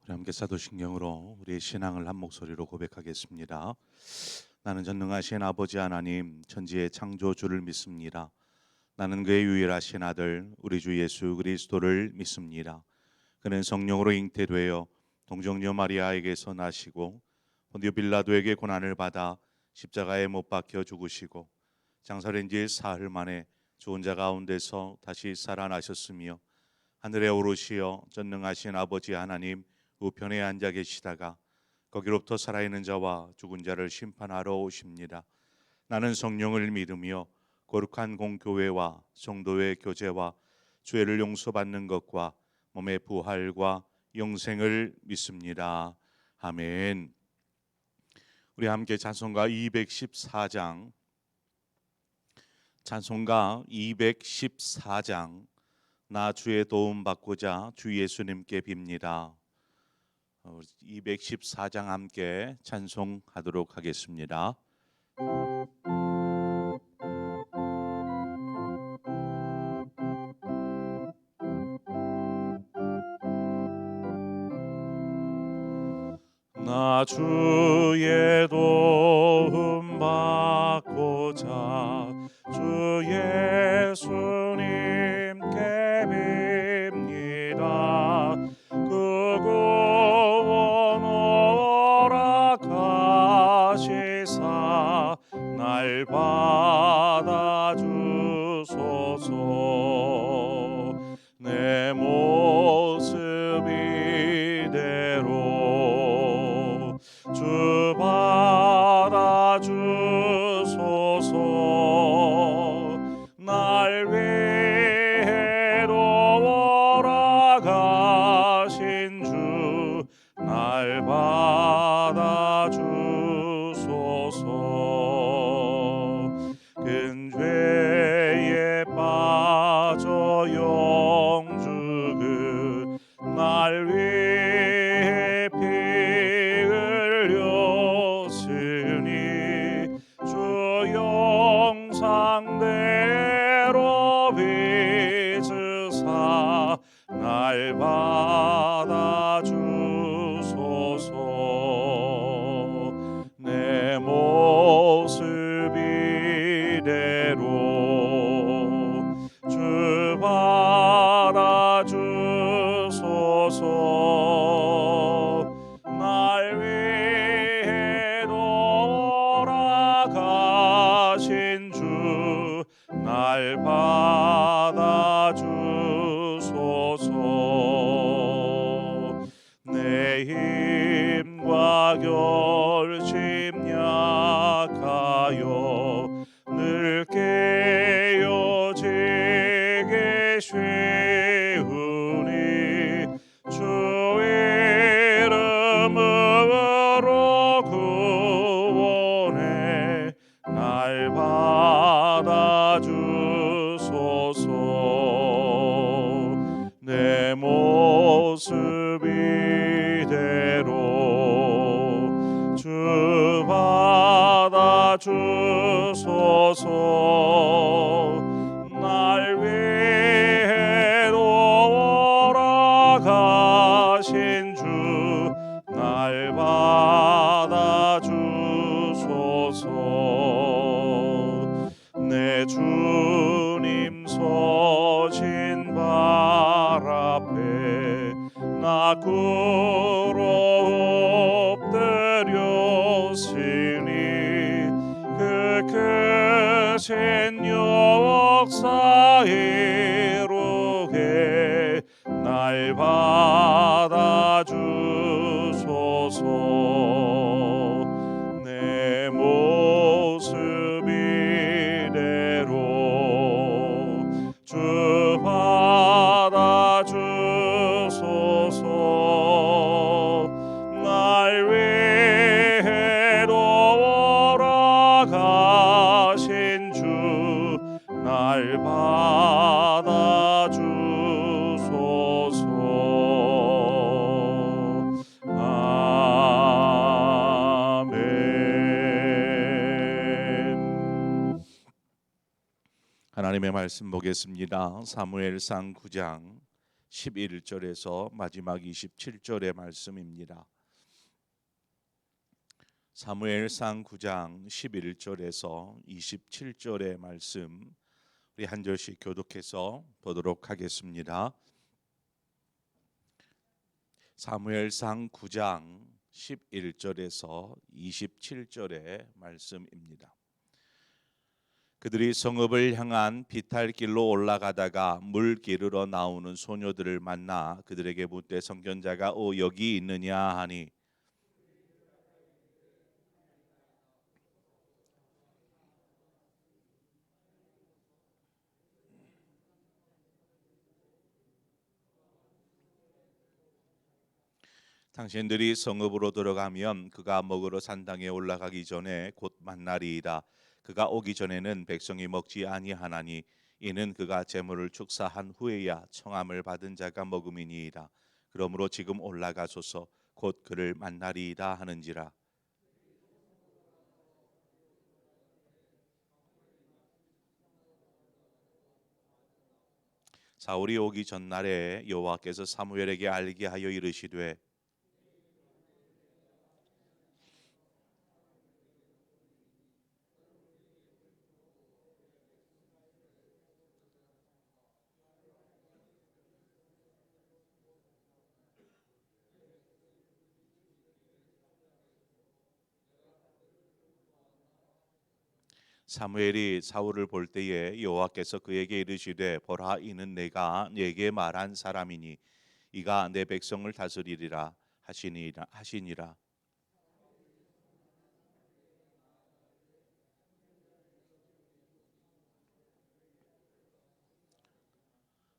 우리 함께 사도신경으로 우리의 신앙을 한 목소리로 고백하겠습니다. 나는 전능하신 아버지 하나님 천지의 창조주를 믿습니다. 나는 그의 유일하신 아들 우리 주 예수 그리스도를 믿습니다. 그는 성령으로 잉태되어 동정녀 마리아에게서 나시고 본디오 빌라도에게 고난을 받아 십자가에 못 박혀 죽으시고 장사된 지 사흘 만에 죽은 자 가운데서 다시 살아나셨으며 하늘에 오르시어 전능하신 아버지 하나님 우편에 앉아 계시다가 거기로부터 살아있는 자와 죽은 자를 심판하러 오십니다. 나는 성령을 믿으며 거룩한 공교회와 성도의 교제와 죄를 용서받는 것과 몸의 부활과 영생을 믿습니다. 아멘. 우리 함께 찬송가 214장 나 주의 도움 받고자 주 예수님께 빕니다. 214장 함께 찬송하도록 하겠습니다. 나 주의 도움 받고자 주 예수님께 빕니다. 그 구원 허락하시사 날 받아주소서. 내 모습 이대로 주 받아주소서. 날 위해 돌아가신 주 날 받아주소서. 큰 죄에 빠져 영죽을 날 위해 피 흘렸으니 주 영상대로 빚으사 날 받아주소서. 내 모습 이대로 주 받아주소서. 날 위해 돌아가신 주 날 받아주소서. 내 힘과 결심 약하여 늘 깨어지기 쉬우니 주 이름으로 구원해 날 받아주소서. 내 모습 이대로 주 받아주소서. 날 위해 돌아가신 주 날 받아주소서. 내 주님 서신 발 앞에 나 꿇어 엎드렸으니 그 크신 역사 이루게 날 받아주소서. 내 모습 이대로 주 받아주소서. 날 위해 돌아가신 주 날 받아주소서. 아멘. 하나님의 말씀 보겠습니다. 사무엘상 9장 11절에서 마지막 27절의 말씀입니다. 사무엘상 9장 11절에서 27절의 말씀 우리 한 절씩 교독해서 보도록 하겠습니다. 사무엘상 9장 11절에서 27절의 말씀입니다. 그들이 성읍을 향한 비탈길로 올라가다가 물 기르러 나오는 소녀들을 만나 그들에게 묻되 선견자가 여기 있느냐 하니 당신들이 성읍으로 들어가면 그가 먹으러 산당에 올라가기 전에 곧 만나리이다. 그가 오기 전에는 백성이 먹지 아니하나니 이는 그가 제물을 축사한 후에야 청함을 받은 자가 먹음이니이다. 그러므로 지금 올라가소서 곧 그를 만나리이다 하는지라. 사울이 오기 전날에 여호와께서 사무엘에게 알게 하여 이르시되 사무엘이 사울을 볼 때에 여호와께서 그에게 이르시되 보라 이는 내가 네게 말한 사람이니 이가 내 백성을 다스리리라 하시니라.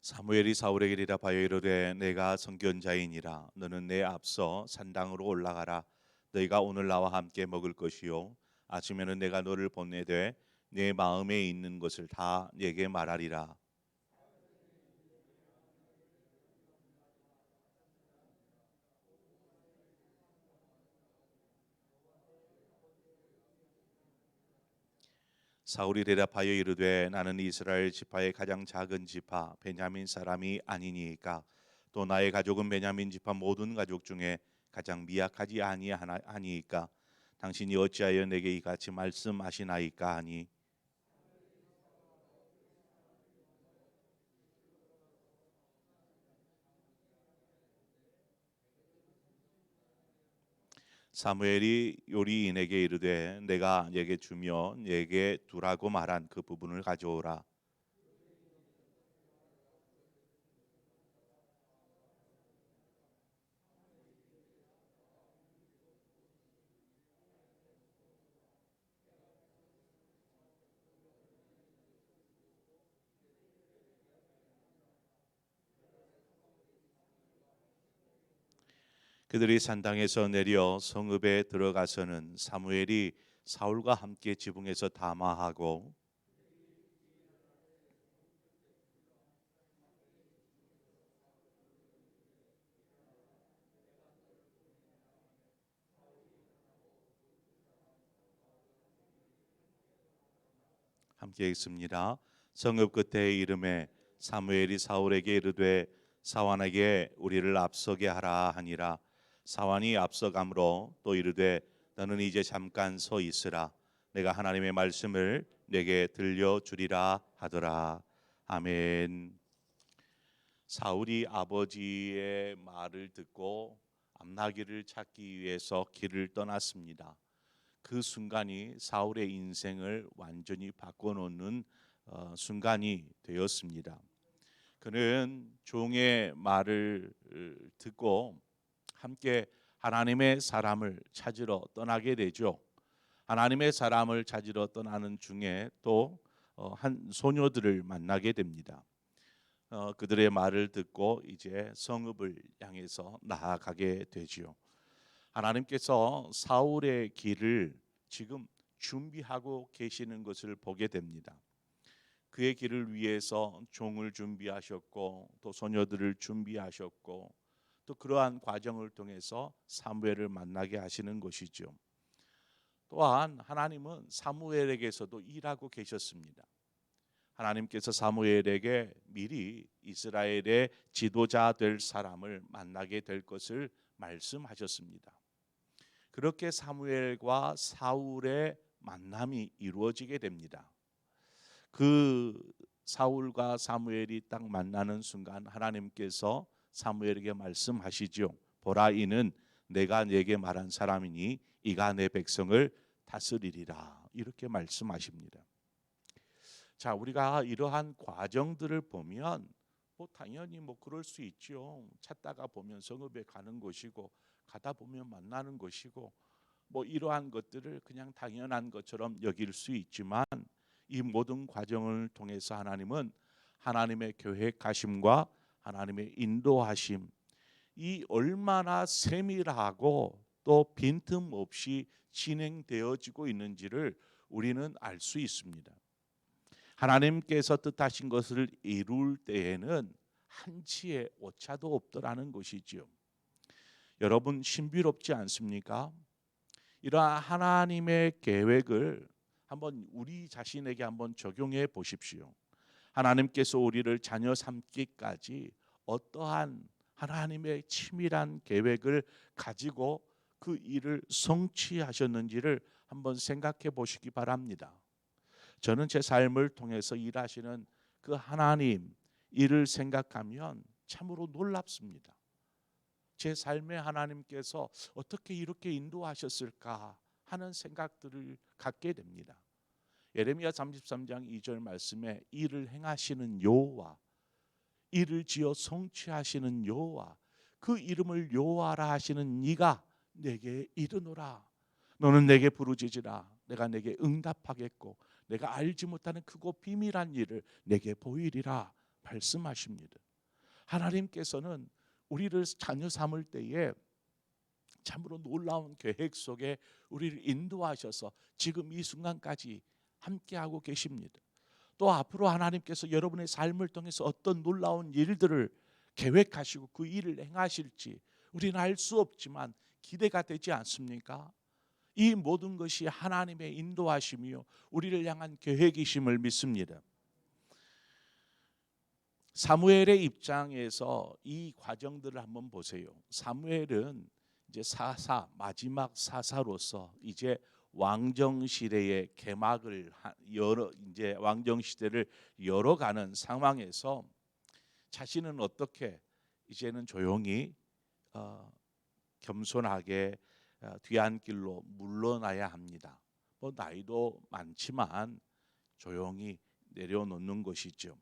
사무엘이 사울에게 대답하여 이르되 내가 선견자이니라. 너는 내 앞서 산당으로 올라가라. 너희가 오늘 나와 함께 먹을 것이요 아침에는 내가 너를 보내되 내 마음에 있는 것을 다 네게 말하리라. 사울이 대답하여 이르되 나는 이스라엘 지파의 가장 작은 지파 베냐민 사람이 아니니까 또 나의 가족은 베냐민 지파 모든 가족 중에 가장 미약하지 아니하니까 당신이 어찌하여 내게 이같이 말씀하시나이까 하니 사무엘이 요리인에게 이르되 내가 네게 주며 네게 두라고 말한 그 부분을 가져오라. 그들이 산당에서 내려 성읍에 들어가서는 사무엘이 사울과 함께 지붕에서 담화하고 함께 읽습니다. 성읍 끝에 이름에 사무엘이 사울에게 이르되 사환에게 우리를 앞서게 하라 하니라. 사환이 앞서감으로 또 이르되 너는 이제 잠깐 서 있으라. 내가 하나님의 말씀을 내게 들려주리라 하더라. 아멘. 사울이 아버지의 말을 듣고 암나귀를 찾기 위해서 길을 떠났습니다. 그 순간이 사울의 인생을 완전히 바꿔놓는 순간이 되었습니다. 그는 종의 말을 듣고 함께 하나님의 사람을 찾으러 떠나게 되죠. 하나님의 사람을 찾으러 떠나는 중에 또 한 소녀들을 만나게 됩니다. 그들의 말을 듣고 이제 성읍을 향해서 나아가게 되지요. 하나님께서 사울의 길을 지금 준비하고 계시는 것을 보게 됩니다. 그의 길을 위해서 종을 준비하셨고 또 소녀들을 준비하셨고 또 그러한 과정을 통해서 사무엘을 만나게 하시는 것이죠. 또한 하나님은 사무엘에게서도 일하고 계셨습니다. 하나님께서 사무엘에게 미리 이스라엘의 지도자 될 사람을 만나게 될 것을 말씀하셨습니다. 그렇게 사무엘과 사울의 만남이 이루어지게 됩니다. 그 사울과 사무엘이 딱 만나는 순간 하나님께서 사무엘에게 말씀하시죠. 보라, 이는 내가 네게 말한 사람이니 이가 내 백성을 다스리리라. 이렇게 말씀하십니다. 자, 우리가 이러한 과정들을 보면 당연히 그럴 수 있죠. 찾다가 보면 성읍에 가는 것이고 가다 보면 만나는 것이고 이러한 것들을 그냥 당연한 것처럼 여길 수 있지만 이 모든 과정을 통해서 하나님은 하나님의 계획하심과 하나님의 인도하심, 이 얼마나 세밀하고 또 빈틈없이 진행되어지고 있는지를 우리는 알 수 있습니다. 하나님께서 뜻하신 것을 이룰 때에는 한치의 오차도 없더라는 것이지요. 여러분, 신비롭지 않습니까? 이러한 하나님의 계획을 한번 우리 자신에게 한번 적용해 보십시오. 하나님께서 우리를 자녀 삼기까지 어떠한 하나님의 치밀한 계획을 가지고 그 일을 성취하셨는지를 한번 생각해 보시기 바랍니다. 저는 제 삶을 통해서 일하시는 그 하나님 일을 생각하면 참으로 놀랍습니다. 제 삶에 하나님께서 어떻게 이렇게 인도하셨을까 하는 생각들을 갖게 됩니다. 예레미야 33장 2절 말씀에 일을 행하시는 여호와, 일을 지어 성취하시는 여호와, 그 이름을 여호와라 하시는 네가 내게 이르노라. 너는 내게 부르짖으라. 내가 내게 응답하겠고 내가 알지 못하는 크고 비밀한 일을 내게 보이리라 말씀하십니다. 하나님께서는 우리를 자녀 삼을 때에 참으로 놀라운 계획 속에 우리를 인도하셔서 지금 이 순간까지 함께하고 계십니다. 또 앞으로 하나님께서 여러분의 삶을 통해서 어떤 놀라운 일들을 계획하시고 그 일을 행하실지 우리는 알 수 없지만 기대가 되지 않습니까? 이 모든 것이 하나님의 인도하심이요 우리를 향한 계획이심을 믿습니다. 사무엘의 입장에서 이 과정들을 한번 보세요. 사무엘은 이제 마지막 사사로서 이제 왕정 시대의 개막을 이제 왕정 시대를 열어가는 상황에서 자신은 어떻게 이제는 조용히 겸손하게 뒤안길로 물러나야 합니다. 나이도 많지만 조용히 내려놓는 것이죠.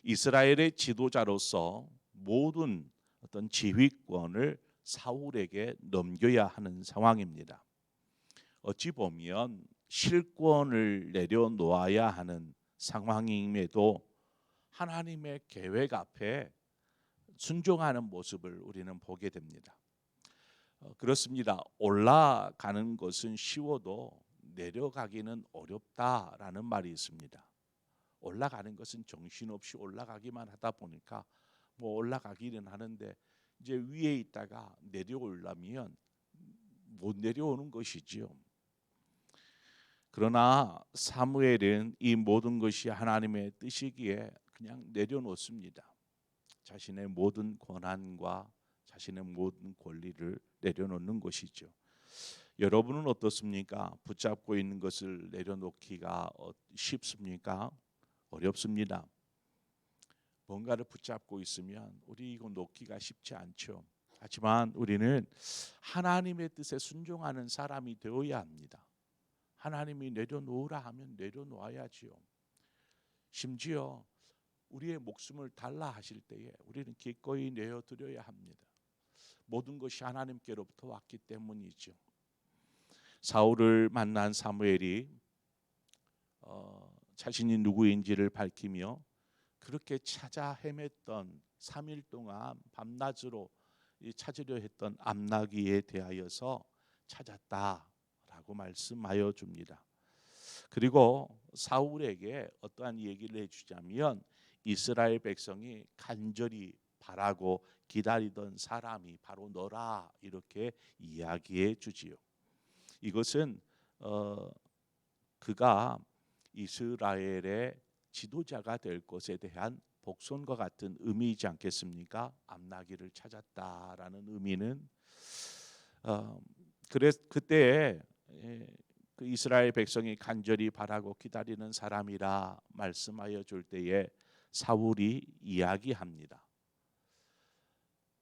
이스라엘의 지도자로서 모든 어떤 지휘권을 사울에게 넘겨야 하는 상황입니다. 어찌 보면 실권을 내려놓아야 하는 상황임에도 하나님의 계획 앞에 순종하는 모습을 우리는 보게 됩니다. 그렇습니다. 올라가는 것은 쉬워도 내려가기는 어렵다라는 말이 있습니다. 올라가는 것은 정신없이 올라가기만 하다 보니까 올라가기는 하는데 이제 위에 있다가 내려오려면 못 내려오는 것이지요. 그러나 사무엘은 이 모든 것이 하나님의 뜻이기에 그냥 내려놓습니다. 자신의 모든 권한과 자신의 모든 권리를 내려놓는 것이죠. 여러분은 어떻습니까? 붙잡고 있는 것을 내려놓기가 쉽습니까? 어렵습니다. 뭔가를 붙잡고 있으면 우리 이거 놓기가 쉽지 않죠. 하지만 우리는 하나님의 뜻에 순종하는 사람이 되어야 합니다. 하나님이 내려놓으라 하면 내려놓아야지요. 심지어 우리의 목숨을 달라 하실 때에 우리는 기꺼이 내어드려야 합니다. 모든 것이 하나님께로부터 왔기 때문이죠. 사울을 만난 사무엘이 자신이 누구인지를 밝히며 그렇게 찾아 헤맸던 3일 동안 밤낮으로 찾으려 했던 암나귀에 대하여서 찾았다라고 말씀하여 줍니다. 그리고 사울에게 어떠한 얘기를 해주자면 이스라엘 백성이 간절히 바라고 기다리던 사람이 바로 너라 이렇게 이야기해 주지요. 이것은 그가 이스라엘의 지도자가 될 것에 대한 복선과 같은 의미이지 않겠습니까? 암나기를 찾았다라는 의미는 그때 그 이스라엘 백성이 간절히 바라고 기다리는 사람이라 말씀하여 줄 때에 사울이 이야기합니다.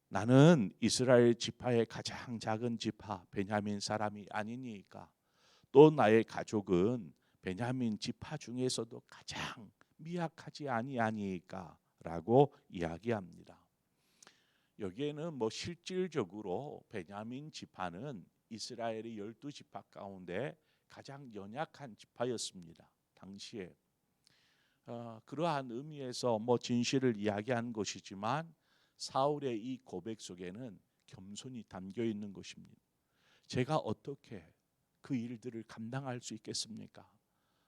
나는 이스라엘 지파의 가장 작은 지파 베냐민 사람이 아니니까, 또 나의 가족은 베냐민 지파 중에서도 가장 미약하지 아니하니까라고 이야기합니다. 여기에는 실질적으로 베냐민 지파는 이스라엘의 12지파 가운데 가장 연약한 지파였습니다. 당시에 그러한 의미에서 진실을 이야기한 것이지만 사울의 이 고백 속에는 겸손이 담겨 있는 것입니다. 제가 어떻게 그 일들을 감당할 수 있겠습니까?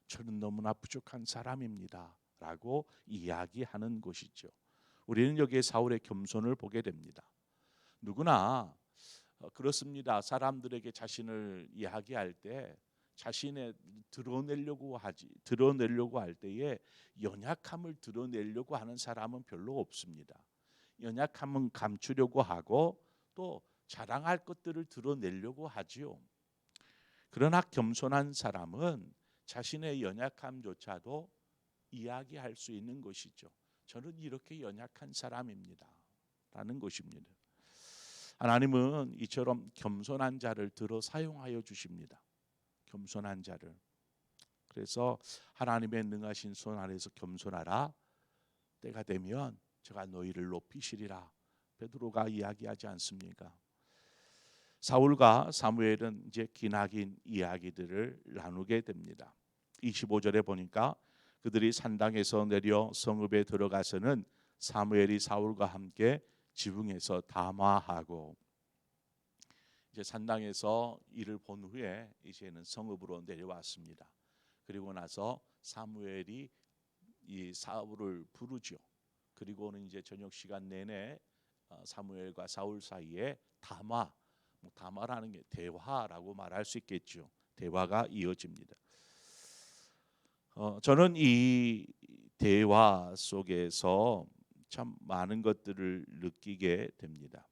저는 너무나 부족한 사람입니다 라고 이야기하는 것이죠. 우리는 여기에 사울의 겸손을 보게 됩니다. 누구나 그렇습니다. 사람들에게 자신을 이야기할 때 자신의 드러내려고 할 때에 연약함을 드러내려고 하는 사람은 별로 없습니다. 연약함은 감추려고 하고 또 자랑할 것들을 드러내려고 하지요. 그러나 겸손한 사람은 자신의 연약함조차도 이야기할 수 있는 것이죠. 저는 이렇게 연약한 사람입니다 라는 것입니다. 하나님은 이처럼 겸손한 자를 들어 사용하여 주십니다. 겸손한 자를. 그래서 하나님의 능하신 손 아래서 겸손하라. 때가 되면 제가 너희를 높이시리라. 베드로가 이야기하지 않습니까? 사울과 사무엘은 이제 기나긴 이야기들을 나누게 됩니다. 25절에 보니까 그들이 산당에서 내려 성읍에 들어가서는 사무엘이 사울과 함께 지붕에서 담화하고, 이제 산당에서 일을 본 후에 이제는 성읍으로 내려왔습니다. 그리고 나서 사무엘이 이 사울을 부르죠. 그리고는 이제 저녁 시간 내내 사무엘과 사울 사이에 담화라는 게 대화라고 말할 수 있겠죠. 대화가 이어집니다. 저는 이 대화 속에서 참 많은 것들을 느끼게 됩니다.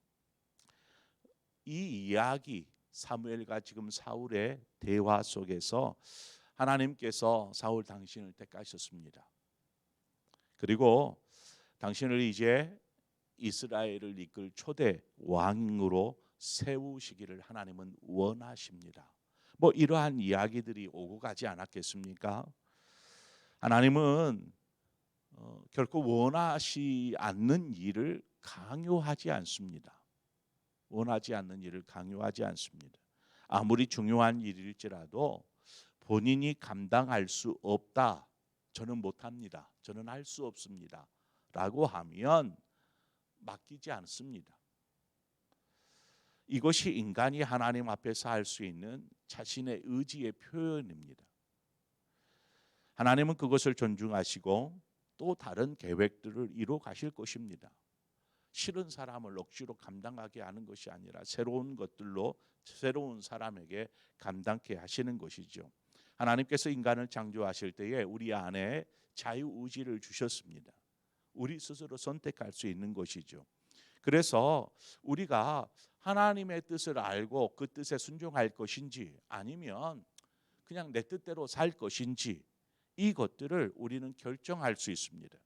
이 이야기, 사무엘과 지금 사울의 대화 속에서 하나님께서 사울 당신을 택하셨습니다. 그리고 당신을 이제 이스라엘을 이끌 초대 왕으로 세우시기를 하나님은 원하십니다. 이러한 이야기들이 오고 가지 않았겠습니까? 하나님은 결코 원하지 않는 일을 강요하지 않습니다. 원하지 않는 일을 강요하지 않습니다. 아무리 중요한 일일지라도 본인이 감당할 수 없다, 저는 못합니다, 저는 할 수 없습니다 라고 하면 맡기지 않습니다. 이것이 인간이 하나님 앞에서 할 수 있는 자신의 의지의 표현입니다. 하나님은 그것을 존중하시고 또 다른 계획들을 이루어 가실 것입니다. 싫은 사람을 억지로 감당하게 하는 것이 아니라 새로운 것들로 새로운 사람에게 감당케 하시는 것이죠. 하나님께서 인간을 창조하실 때에 우리 안에 자유의지를 주셨습니다. 우리 스스로 선택할 수 있는 것이죠. 그래서 우리가 하나님의 뜻을 알고 그 뜻에 순종할 것인지 아니면 그냥 내 뜻대로 살 것인지 이것들을 우리는 결정할 수 있습니다.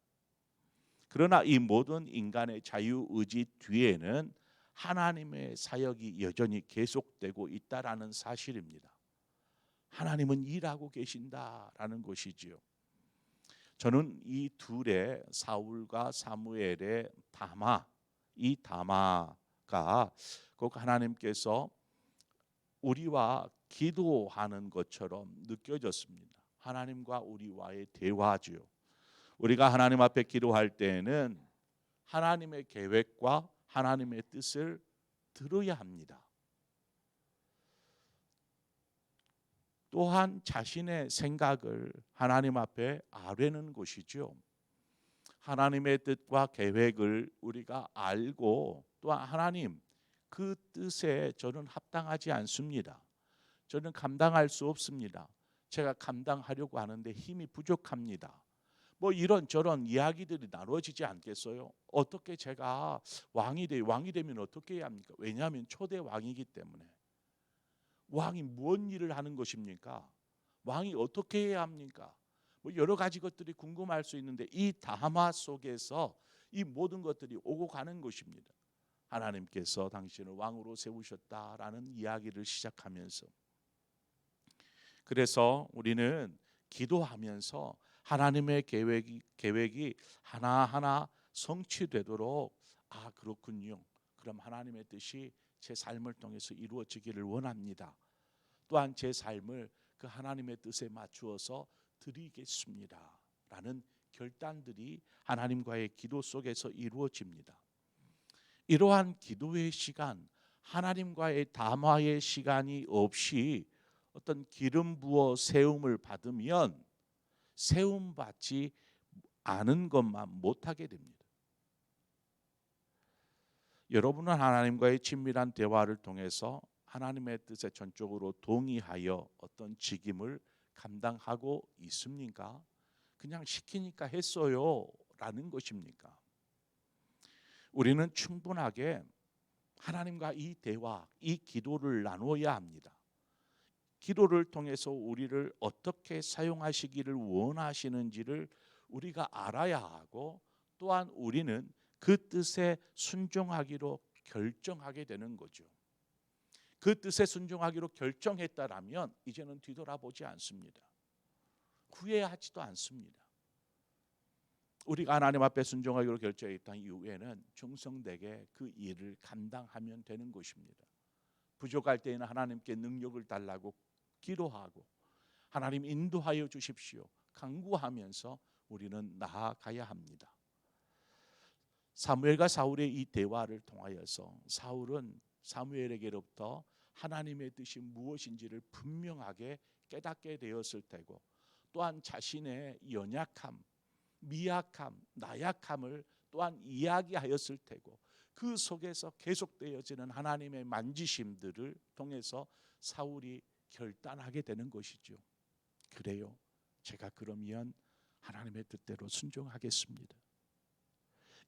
그러나 이 모든 인간의 자유의지 뒤에는 하나님의 사역이 여전히 계속되고 있다라는 사실입니다. 하나님은 일하고 계신다라는 것이지요. 저는 이 둘의 사울과 사무엘의 이 담화가 꼭 하나님께서 우리와 기도하는 것처럼 느껴졌습니다. 하나님과 우리와의 대화지요. 우리가 하나님 앞에 기도할 때에는 하나님의 계획과 하나님의 뜻을 들어야 합니다. 또한 자신의 생각을 하나님 앞에 아뢰는 것이죠. 하나님의 뜻과 계획을 우리가 알고 또한 하나님 그 뜻에 저는 합당하지 않습니다. 저는 감당할 수 없습니다. 제가 감당하려고 하는데 힘이 부족합니다. 뭐 이런저런 이야기들이 나눠지지 않겠어요? 어떻게 제가 왕이 되면 어떻게 해야 합니까? 왜냐하면 초대 왕이기 때문에. 왕이 무슨 일을 하는 것입니까? 왕이 어떻게 해야 합니까? 뭐 여러 가지 것들이 궁금할 수 있는데 이 담화 속에서 이 모든 것들이 오고 가는 것입니다. 하나님께서 당신을 왕으로 세우셨다라는 이야기를 시작하면서, 그래서 우리는 기도하면서 하나님의 계획이 하나하나 성취되도록, 아 그렇군요, 그럼 하나님의 뜻이 제 삶을 통해서 이루어지기를 원합니다. 또한 제 삶을 그 하나님의 뜻에 맞추어서 드리겠습니다 라는 결단들이 하나님과의 기도 속에서 이루어집니다. 이러한 기도의 시간, 하나님과의 담화의 시간이 없이 어떤 기름 부어 세움을 받으면 세움 받지 않은 것만 못하게 됩니다. 여러분은 하나님과의 친밀한 대화를 통해서 하나님의 뜻에 전적으로 동의하여 어떤 직임을 감당하고 있습니까? 그냥 시키니까 했어요 라는 것입니까? 우리는 충분하게 하나님과 이 대화, 이 기도를 나누어야 합니다. 기도를 통해서 우리를 어떻게 사용하시기를 원하시는지를 우리가 알아야 하고, 또한 우리는 그 뜻에 순종하기로 결정하게 되는 거죠. 그 뜻에 순종하기로 결정했다라면 이제는 뒤돌아보지 않습니다. 후회하지도 않습니다. 우리가 하나님 앞에 순종하기로 결정했던 이후에는 충성되게 그 일을 감당하면 되는 것입니다. 부족할 때에는 하나님께 능력을 달라고 기도하고, 하나님 인도하여 주십시오 간구하면서 우리는 나아가야 합니다. 사무엘과 사울의 이 대화를 통하여서 사울은 사무엘에게로부터 하나님의 뜻이 무엇인지를 분명하게 깨닫게 되었을 테고, 또한 자신의 연약함, 미약함, 나약함을 또한 이야기하였을 테고, 그 속에서 계속되어지는 하나님의 만지심들을 통해서 사울이 결단하게 되는 것이죠. 그래요, 제가 그러면 하나님의 뜻대로 순종하겠습니다.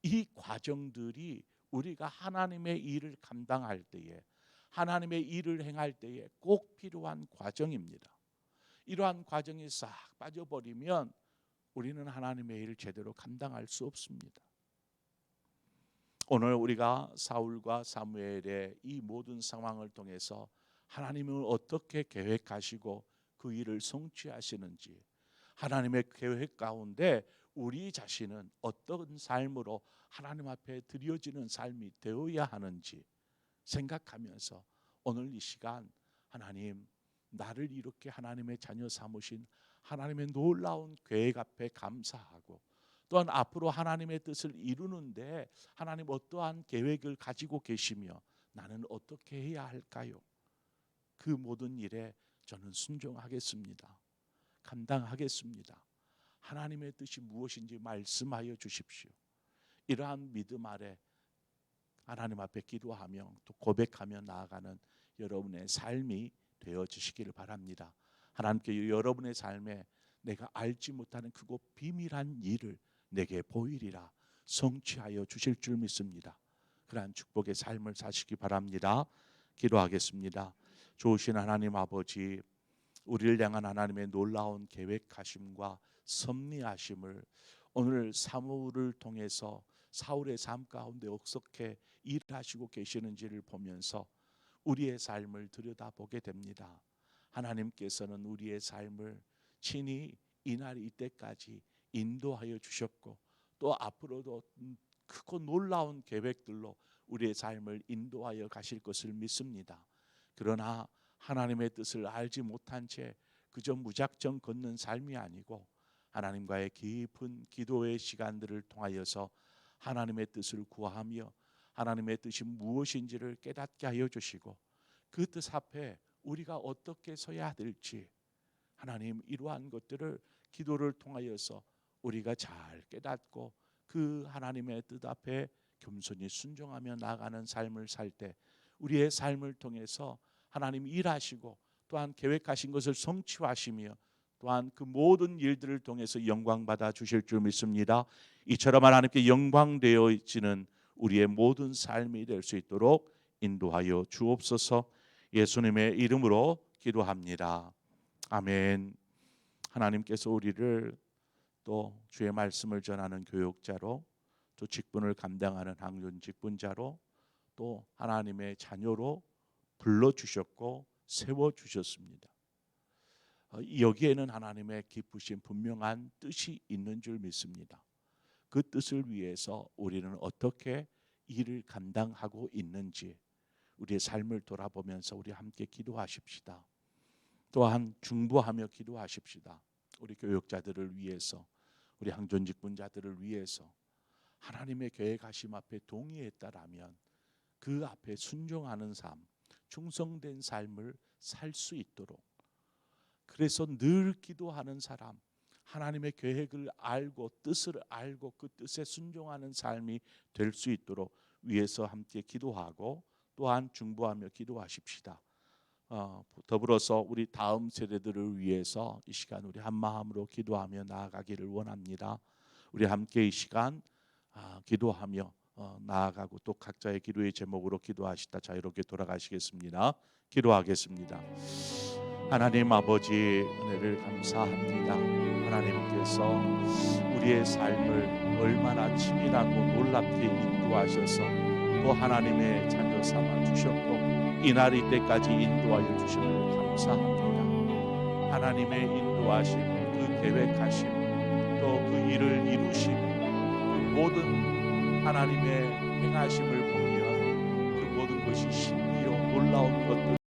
이 과정들이 우리가 하나님의 일을 감당할 때에, 하나님의 일을 행할 때에 꼭 필요한 과정입니다. 이러한 과정이 싹 빠져버리면 우리는 하나님의 일을 제대로 감당할 수 없습니다. 오늘 우리가 사울과 사무엘의 이 모든 상황을 통해서 하나님은 어떻게 계획하시고 그 일을 성취하시는지, 하나님의 계획 가운데 우리 자신은 어떤 삶으로 하나님 앞에 드려지는 삶이 되어야 하는지 생각하면서 오늘 이 시간, 하나님 나를 이렇게 하나님의 자녀 삼으신 하나님의 놀라운 계획 앞에 감사하고, 또한 앞으로 하나님의 뜻을 이루는데 하나님 어떠한 계획을 가지고 계시며 나는 어떻게 해야 할까요? 그 모든 일에 저는 순종하겠습니다. 감당하겠습니다. 하나님의 뜻이 무엇인지 말씀하여 주십시오. 이러한 믿음 아래 하나님 앞에 기도하며 또 고백하며 나아가는 여러분의 삶이 되어지시기를 바랍니다. 하나님께 여러분의 삶에 내가 알지 못하는 크고 비밀한 일을 내게 보이리라 성취하여 주실 줄 믿습니다. 그러한 축복의 삶을 사시기 바랍니다. 기도하겠습니다. 좋으신 하나님 아버지, 우리를 향한 하나님의 놀라운 계획하심과 섭리하심을 오늘 사무엘을 통해서 사울의 삶 가운데 어떻게 일하시고 계시는지를 보면서 우리의 삶을 들여다보게 됩니다. 하나님께서는 우리의 삶을 친히 이날 이때까지 인도하여 주셨고, 또 앞으로도 크고 놀라운 계획들로 우리의 삶을 인도하여 가실 것을 믿습니다. 그러나 하나님의 뜻을 알지 못한 채 그저 무작정 걷는 삶이 아니고, 하나님과의 깊은 기도의 시간들을 통하여서 하나님의 뜻을 구하며 하나님의 뜻이 무엇인지를 깨닫게 하여 주시고, 그 뜻 앞에 우리가 어떻게 서야 될지, 하나님 이러한 것들을 기도를 통하여서 우리가 잘 깨닫고 그 하나님의 뜻 앞에 겸손히 순종하며 나아가는 삶을 살 때 우리의 삶을 통해서 하나님 일하시고 또한 계획하신 것을 성취하시며 또한 그 모든 일들을 통해서 영광 받아 주실 줄 믿습니다. 이처럼 하나님께 영광되어지는 우리의 모든 삶이 될 수 있도록 인도하여 주옵소서. 예수님의 이름으로 기도합니다. 아멘. 하나님께서 우리를 또 주의 말씀을 전하는 교육자로, 또 직분을 감당하는 학년 직분자로, 또 하나님의 자녀로 불러주셨고 세워주셨습니다. 여기에는 하나님의 기쁘신 분명한 뜻이 있는 줄 믿습니다. 그 뜻을 위해서 우리는 어떻게 일을 감당하고 있는지 우리의 삶을 돌아보면서 우리 함께 기도하십시다. 또한 중보하며 기도하십시다. 우리 교육자들을 위해서, 우리 항존직분자들을 위해서 하나님의 계획하심 앞에 동의했다라면 그 앞에 순종하는 삶, 충성된 삶을 살 수 있도록, 그래서 늘 기도하는 사람, 하나님의 계획을 알고 뜻을 알고 그 뜻에 순종하는 삶이 될 수 있도록 위해서 함께 기도하고 또한 중보하며 기도하십시다. 더불어서 우리 다음 세대들을 위해서 이 시간 우리 한 마음으로 기도하며 나아가기를 원합니다. 우리 함께 이 시간 기도하며 나아가고 또 각자의 기도의 제목으로 기도하시다 자유롭게 돌아가시겠습니다. 기도하겠습니다. 하나님 아버지, 은혜를 감사합니다. 하나님께서 우리의 삶을 얼마나 치밀하고 놀랍게 인도하셔서 또 하나님의 자녀 삼아 주셨고 이날이 때까지 인도하여 주심을 감사합니다. 하나님의 인도하심, 그 계획하심, 또 그 일을 이루심, 그 모든 하나님의 행하심을 보면 그 모든 것이